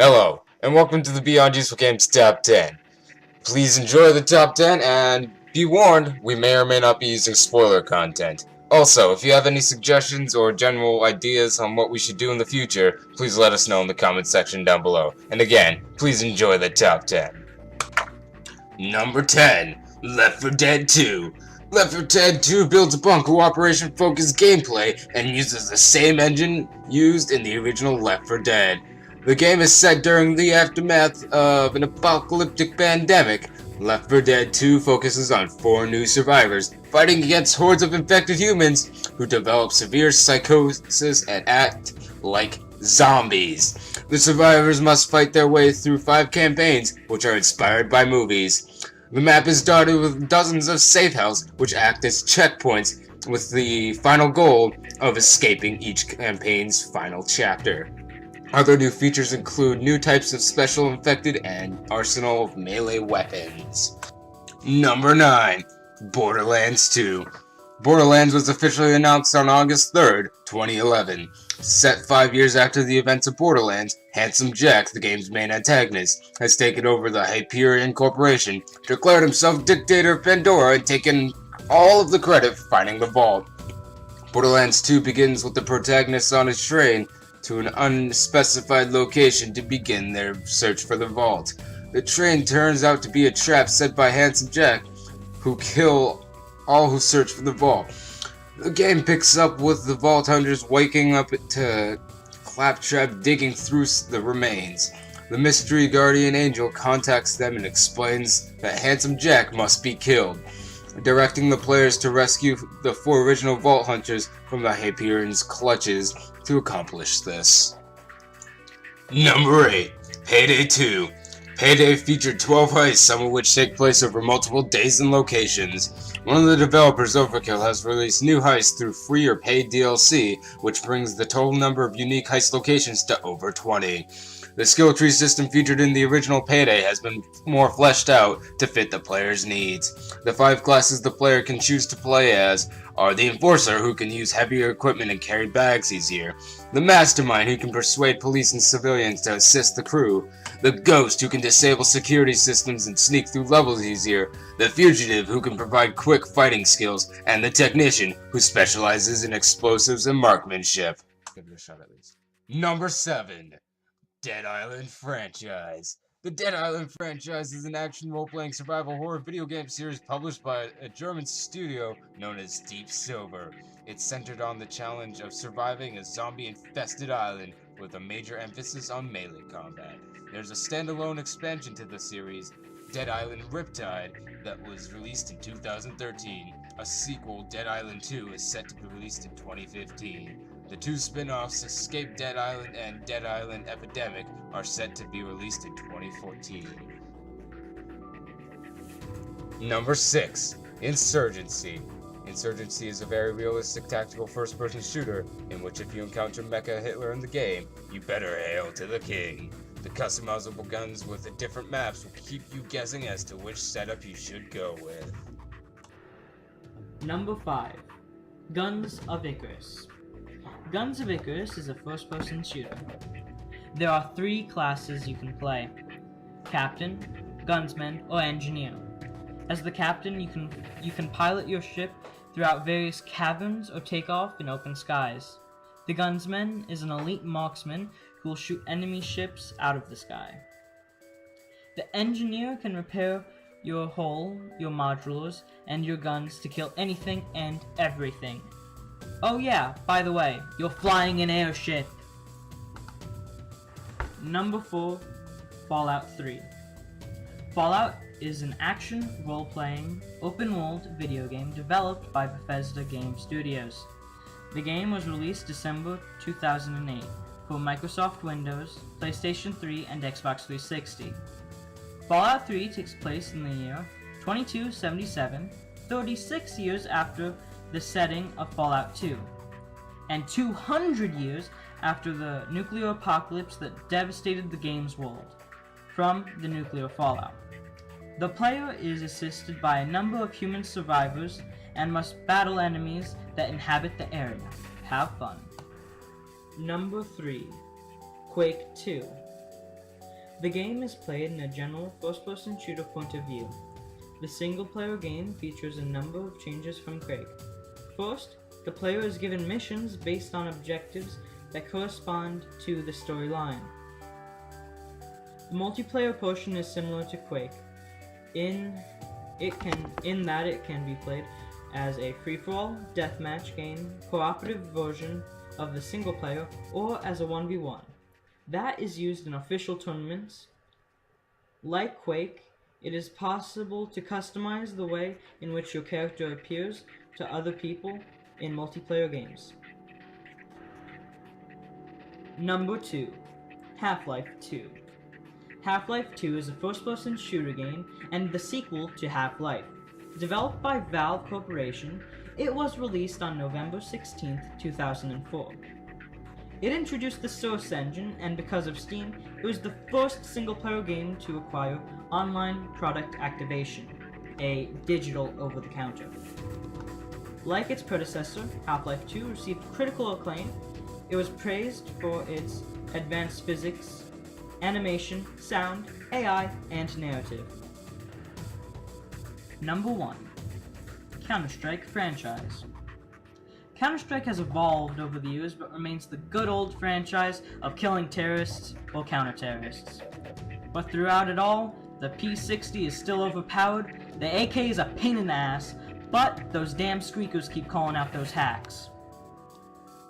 Hello, and welcome to the Beyond Useful Games Top 10. Please enjoy the Top 10, and be warned, we may or may not be using spoiler content. Also, if you have any suggestions or general ideas on what we should do in the future, please let us know in the comment section down below. And again, please enjoy the Top 10. Number 10, Left 4 Dead 2. Left 4 Dead 2 builds upon cooperation-focused gameplay and uses the same engine used in the original Left 4 Dead. The game is set during the aftermath of an apocalyptic pandemic. Left 4 Dead 2 focuses on 4 new survivors fighting against hordes of infected humans who develop severe psychosis and act like zombies. The survivors must fight their way through 5 campaigns, which are inspired by movies. The map is dotted with dozens of safe houses, which act as checkpoints, with the final goal of escaping each campaign's final chapter. Other new features include new types of special infected and arsenal of melee weapons. Number 9. Borderlands 2. Borderlands was officially announced on August 3rd, 2011. Set 5 years after the events of Borderlands, Handsome Jack, the game's main antagonist, has taken over the Hyperion Corporation, declared himself dictator of Pandora, and taken all of the credit for finding the vault. Borderlands 2 begins with the protagonist on a train to an unspecified location to begin their search for the vault. The train turns out to be a trap set by Handsome Jack, who kill all who search for the vault. The game picks up with the vault hunters waking up to Claptrap digging through the remains. The mystery guardian angel contacts them and explains that Handsome Jack must be killed, directing the players to rescue the 4 original vault hunters from the Hyperion's clutches. To accomplish this. Number 8. Payday 2. Payday featured 12 heists, some of which take place over multiple days and locations. One of the developers, Overkill, has released new heists through free or paid DLC, which brings the total number of unique heist locations to over 20. The skill tree system featured in the original Payday has been more fleshed out to fit the player's needs. The 5 classes the player can choose to play as are the Enforcer, who can use heavier equipment and carry bags easier, the Mastermind, who can persuade police and civilians to assist the crew, the Ghost, who can disable security systems and sneak through levels easier, the Fugitive, who can provide quick fighting skills, and the Technician, who specializes in explosives and marksmanship. Give it a shot at least. Number 7. Dead Island franchise. The Dead Island franchise is an action role-playing survival horror video game series published by a German studio known as Deep Silver. It's centered on the challenge of surviving a zombie-infested island with a major emphasis on melee combat. There's a standalone expansion to the series, Dead Island Riptide, that was released in 2013. A sequel, Dead Island 2, is set to be released in 2015. The 2 spin-offs, Escape Dead Island and Dead Island Epidemic, are set to be released in 2014. Number 6. Insurgency. Insurgency is a very realistic tactical first-person shooter, in which if you encounter Mecha Hitler in the game, you better hail to the king. The customizable guns with the different maps will keep you guessing as to which setup you should go with. Number 5. Guns of Icarus. Guns of Icarus is a first-person shooter. There are 3 classes you can play: Captain, Gunsman, or Engineer. As the Captain, you can pilot your ship throughout various caverns or take off in open skies. The Gunsman is an elite marksman who will shoot enemy ships out of the sky. The Engineer can repair your hull, your modulars, and your guns to kill anything and everything. Oh yeah, by the way, you're flying an airship! Number 4. Fallout 3. Fallout is an action, role-playing, open-world video game developed by Bethseda Game Studios. The game was released December 2008 for Microsoft Windows, PlayStation 3, and Xbox 360. Fallout 3 takes place in the year 2277, 36 years after the setting of Fallout 2, and 200 years after the nuclear apocalypse that devastated the game's world from the nuclear fallout. The player is assisted by a number of human survivors and must battle enemies that inhabit the area. Have fun. Number 3. Quake 2. The game is played in a general first-person shooter point of view. The single-player game features a number of changes from Quake. First, the player is given missions based on objectives that correspond to the storyline. The multiplayer portion is similar to Quake, in that it can be played as a free-for-all, deathmatch game, cooperative version of the single player, or as a 1v1. That is used in official tournaments. Like Quake, it is possible to customize the way in which your character appears to other people in multiplayer games. Number 2. Half-Life 2. Half-Life 2 is a first-person shooter game and the sequel to Half-Life. Developed by Valve Corporation, it was released on November 16, 2004. It introduced the Source engine, and because of Steam, it was the first single-player game to acquire online product activation, a digital over-the-counter. Like its predecessor, Half-Life 2 received critical acclaim. It was praised for its advanced physics, animation, sound, AI, and narrative. Number 1. Counter-Strike franchise. Counter-Strike has evolved over the years, but remains the good old franchise of killing terrorists or counter-terrorists. But throughout it all, the P60 is still overpowered, the AK is a pain in the ass, but those damn squeakers keep calling out those hacks.